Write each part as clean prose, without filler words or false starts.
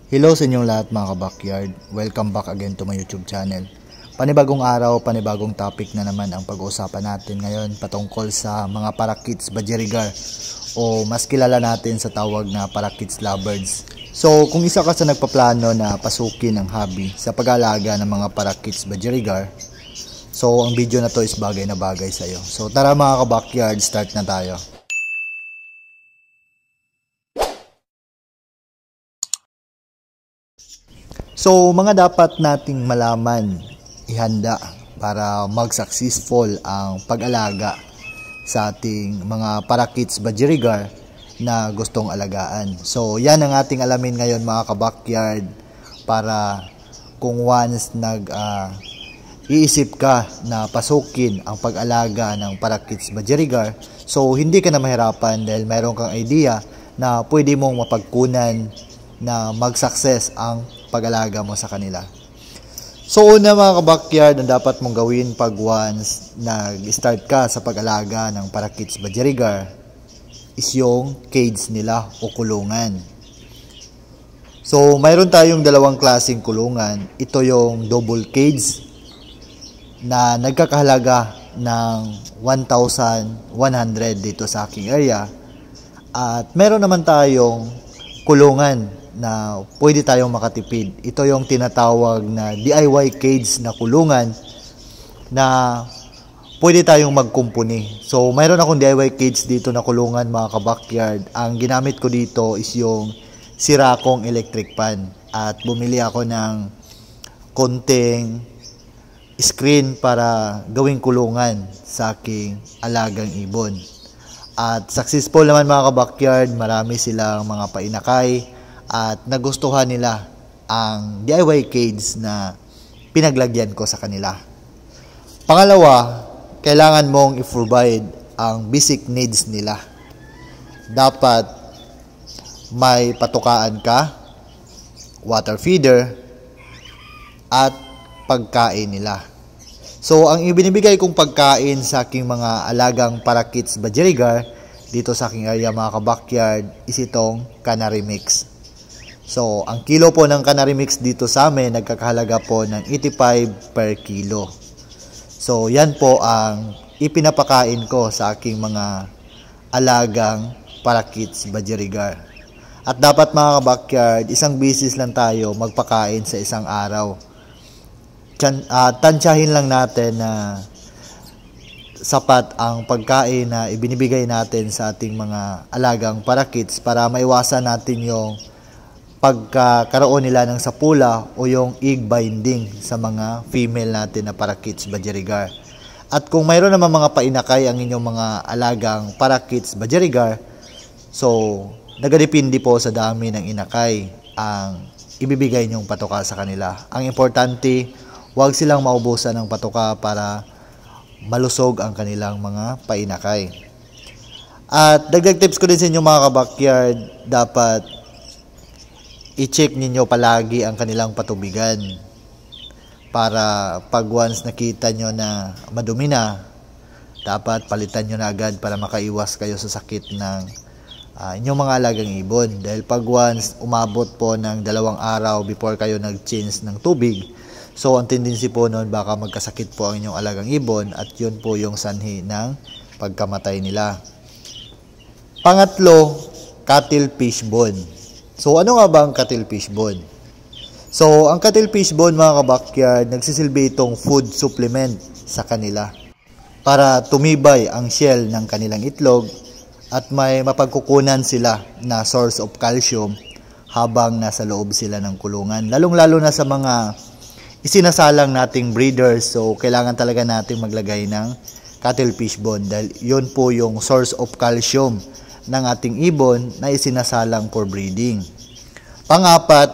Hello sa inyong lahat mga ka-backyard. Welcome back again to my YouTube channel. Panibagong araw, panibagong topic na naman ang pag-uusapan natin ngayon patungkol sa mga parakeets budgerigar o mas kilala natin sa tawag na parakeets lovebirds. So kung isa ka sa nagpaplano na pasukin ang hobby sa pag-aalaga ng mga parakeets budgerigar, so ang video na to is bagay na bagay sa iyo. So tara mga ka-backyard, start na tayo. So, mga dapat nating malaman, ihanda para mag-successful ang pag-alaga sa ating mga parakeets budgerigar na gustong alagaan. So, yan ang ating alamin ngayon mga ka-backyard para kung once iisip ka na pasukin ang pag-alaga ng parakeets budgerigar, so hindi ka na mahirapan dahil mayroon kang idea na pwede mong mapagkunan na mag-success ang pag-alaga mo sa kanila. So una mga ka-backyard, ang dapat mong gawin pag once nag-start ka sa pag-alaga ng parakeets budgerigar is yung cage nila o kulungan. So mayroon tayong dalawang klaseng kulungan. Ito yung double cage na nagkakahalaga ng 1,100 dito sa aking area. At meron naman tayong kulungan na pwede tayong makatipid. Ito yung tinatawag na DIY cage na kulungan na pwede tayong magkumpuni. So, mayroon akong DIY cage dito na kulungan mga ka-backyard. Ang ginamit ko dito is yung Siracong electric pan. At bumili ako ng konting screen para gawing kulungan sa aking alagang ibon. At successful naman mga ka-backyard. Marami silang mga painakay at nagustuhan nila ang DIY cage na pinaglagyan ko sa kanila. Pangalawa, kailangan mong i-provide ang basic needs nila. Dapat may patukaan ka, water feeder, at pagkain nila. So, ang ibinibigay kong pagkain sa aking mga alagang parakeets budgerigar dito sa aking area mga ka-backyard is itong canary mix. So, ang kilo po ng canary mix dito sa amin, nagkakahalaga po ng 85 per kilo. So, yan po ang ipinapakain ko sa aking mga alagang parakeets budgerigar. At dapat mga ka-backyard, isang beses lang tayo magpakain sa isang araw. Tansyahin lang natin na sapat ang pagkain na ibinibigay natin sa ating mga alagang parakeets para maiwasan natin yung pagkakaroon nila ng sapula o yung egg binding sa mga female natin na parakeets budgerigar. At kung mayroon naman mga painakay ang inyong mga alagang parakeets budgerigar, so nagadepende po sa dami ng inakay ang ibibigay nyong patuka sa kanila. Ang importante, huwag silang maubusan ng patuka para malusog ang kanilang mga painakay. At dagdag tips ko din sa inyo mga ka-backyard, dapat i-check ninyo palagi ang kanilang patubigan para pag once nakita nyo na madumi na, dapat palitan nyo na agad para makaiwas kayo sa sakit ng inyong mga alagang ibon. Dahil pag once umabot po ng 2 araw before kayo nag-change ng tubig, so ang tendency po noon baka magkasakit po ang inyong alagang ibon at yun po yung sanhi ng pagkamatay nila. Pangatlo, cuttlefish bone. So, ano nga ba ang cuttlefish bone? So, ang cuttlefish bone mga ka-backyard, nagsisilbi itong food supplement sa kanila para tumibay ang shell ng kanilang itlog at may mapagkukunan sila na source of calcium habang nasa loob sila ng kulungan. Lalong-lalo na sa mga isinasalang nating breeders, so kailangan talaga nating maglagay ng cuttlefish bone dahil yun po yung source of calcium ng ating ibon na isinasalang for breeding. Pang-apat,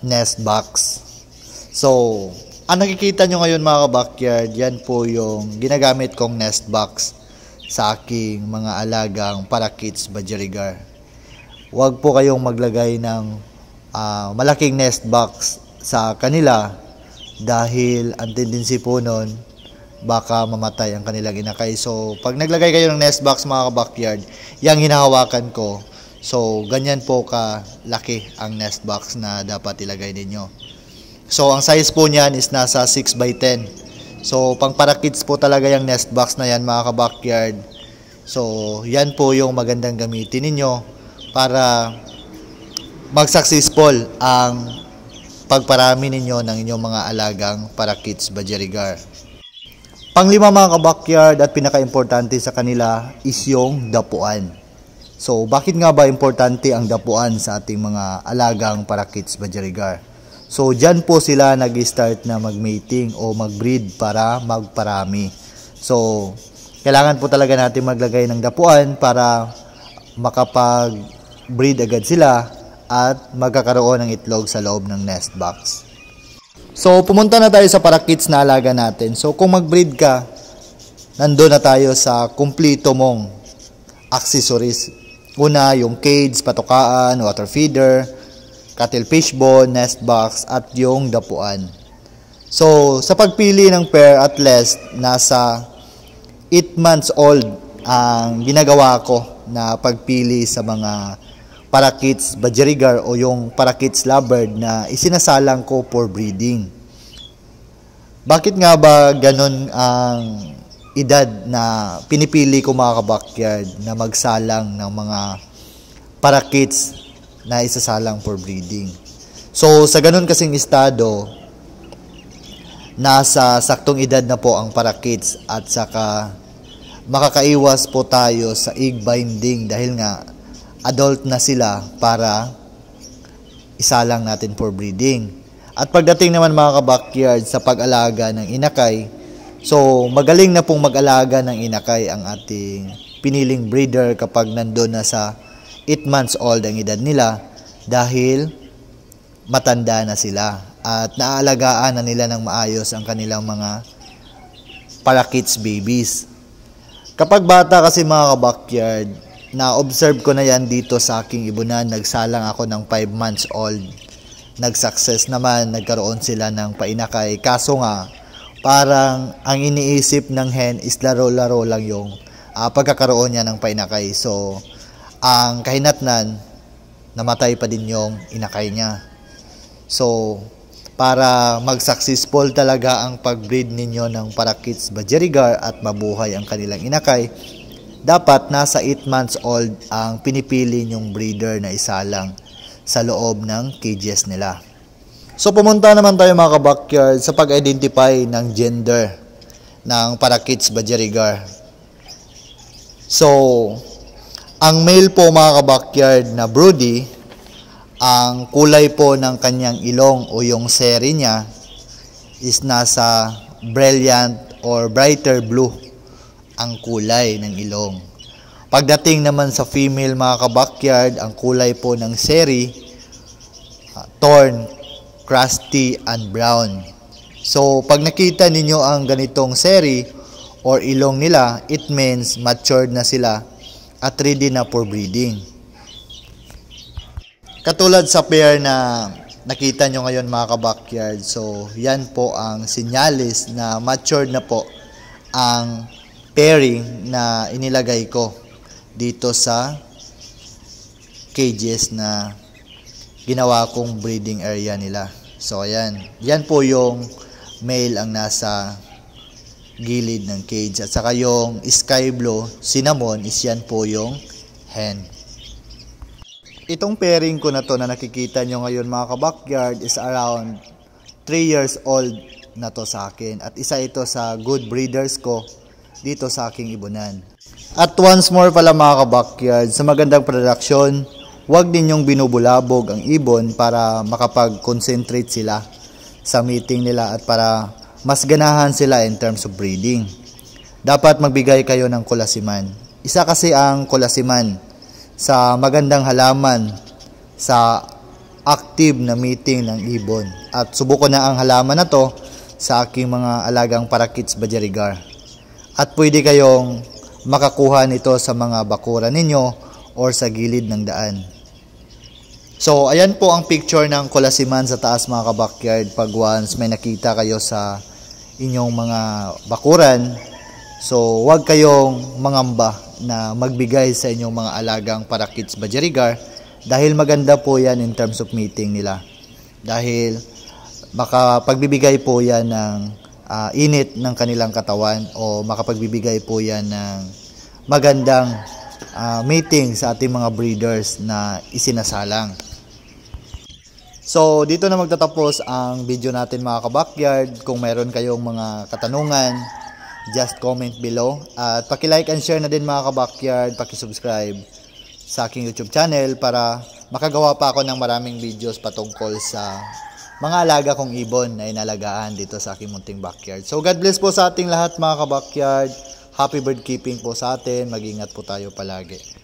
nest box. So, ang nakikita nyo ngayon mga ka-backyard, yan po yung ginagamit kong nest box sa aking mga alagang parakeets budgerigar. Huwag po kayong maglagay ng malaking nest box sa kanila dahil ang tendency po nun, baka mamatay ang kanilang inakay. So, pag naglagay kayo ng nest box mga ka-backyard, yung hinahawakan ko, So, ganyan po kalaki ang nest box na dapat ilagay ninyo. So, ang size po niyan is nasa 6x10. So, pang para kids po talaga yung nest box na yan mga ka-backyard. So, yan po yung magandang gamitin ninyo para mag-successful ang pagparami ninyo ng inyong mga alagang para kids budgerigar. Panglima mga ka-backyard at pinaka-importante sa kanila is yung dapuan. So, bakit nga ba importante ang dapuan sa ating mga alagang para kids budgerigar? So, dyan po sila nag-start na mag-mating o mag-breed para magparami. So, kailangan po talaga natin maglagay ng dapuan para makapag-breed agad sila at magkakaroon ng itlog sa loob ng nest box. So, pumunta na tayo sa para kids na alaga natin. So, kung mag-breed ka, nandun na tayo sa kumplito mong accessories. Una, yung cage, patukaan, water feeder, cattle fishbone, nest box, at yung dapuan. So, sa pagpili ng pair at least, nasa 8 months old ang ginagawa ko na pagpili sa mga para kids budgerigar o yung para kids lovebird na isinasalang ko for breeding. Bakit nga ba ganun ang edad na pinipili ko mga ka-backyard na magsalang ng mga para kids na isasalang for breeding? So sa ganun kasing estado, nasa saktong edad na po ang para kids at saka makakaiwas po tayo sa egg binding dahil nga adult na sila para isalang natin for breeding. At pagdating naman mga ka-backyard sa pag-alaga ng inakay, so magaling na pong mag-alaga ng inakay ang ating piniling breeder kapag nandun na sa 8 months old ang edad nila dahil matanda na sila at naaalagaan na nila ng maayos ang kanilang mga para kids babies. Kapag bata kasi mga ka-backyard, na-observe ko na yan dito sa aking ibunan. Nagsalang ako ng 5 months old. Nag-success naman, nagkaroon sila ng painakay. Kaso nga, parang ang iniisip ng hen is laro-laro lang yung pagkakaroon niya ng painakay. So, ang kahinatnan, namatay pa din yung inakay niya. So, para mag-successful talaga ang pag-breed ninyo ng para kids budgerigar at mabuhay ang kanilang inakay, dapat nasa 8 months old ang pinipili nyong breeder na isalang sa loob ng cages nila. So pumunta naman tayo mga ka-backyard sa pag-identify ng gender ng para kids budgerigar. So, ang male po mga ka-backyard na broody, ang kulay po ng kanyang ilong o yung seri niya is nasa brilliant or brighter blue ang kulay ng ilong. Pagdating naman sa female mga ka-backyard, ang kulay po ng seri, torn, crusty, and brown. So, pag nakita ninyo ang ganitong seri or ilong nila, it means matured na sila at ready na for breeding. Katulad sa pair na nakita nyo ngayon mga ka-backyard, so yan po ang sinyalis na matured na po ang pairing na inilagay ko dito sa cages na ginawa kong breeding area nila. So ayan, yan po yung male ang nasa gilid ng cage at saka yung sky blue cinnamon is yan po yung hen. Itong pairing ko na to na nakikita nyo ngayon mga ka-backyard is around 3 years old na to sa akin at isa ito sa good breeders ko dito sa aking ibunan. At once more pala mga ka-backyard, sa magandang production, huwag ninyong binubulabog ang ibon para makapag-concentrate sila sa meeting nila at para mas ganahan sila in terms of breeding. Dapat magbigay kayo ng kulasiman. Isa kasi ang kulasiman sa magandang halaman sa active na meeting ng ibon. At subukan na ang halaman na to sa aking mga alagang para kids budgerigar. At pwede kayong makakuha nito sa mga bakuran ninyo or sa gilid ng daan. So, ayan po ang picture ng kulasiman sa taas mga ka-backyard pag once may nakita kayo sa inyong mga bakuran. So, huwag kayong mangamba na magbigay sa inyong mga alagang parakeets Budgerigar dahil maganda po yan in terms of meeting nila. Dahil makapagbibigay po yan ng init ng kanilang katawan o makapagbibigay po yan ng magandang mating sa ating mga breeders na isinasalang. So, dito na magtatapos ang video natin mga ka-backyard. Kung meron kayong mga katanungan, just comment below. At paki-like and share na din mga ka-backyard, paki-subscribe sa aking YouTube channel para makagawa pa ako ng maraming videos patungkol sa mga alaga kong ibon na inalagaan dito sa aking munting backyard. So, God bless po sa ating lahat mga ka-backyard. Happy bird keeping po sa atin. Mag-ingat po tayo palagi.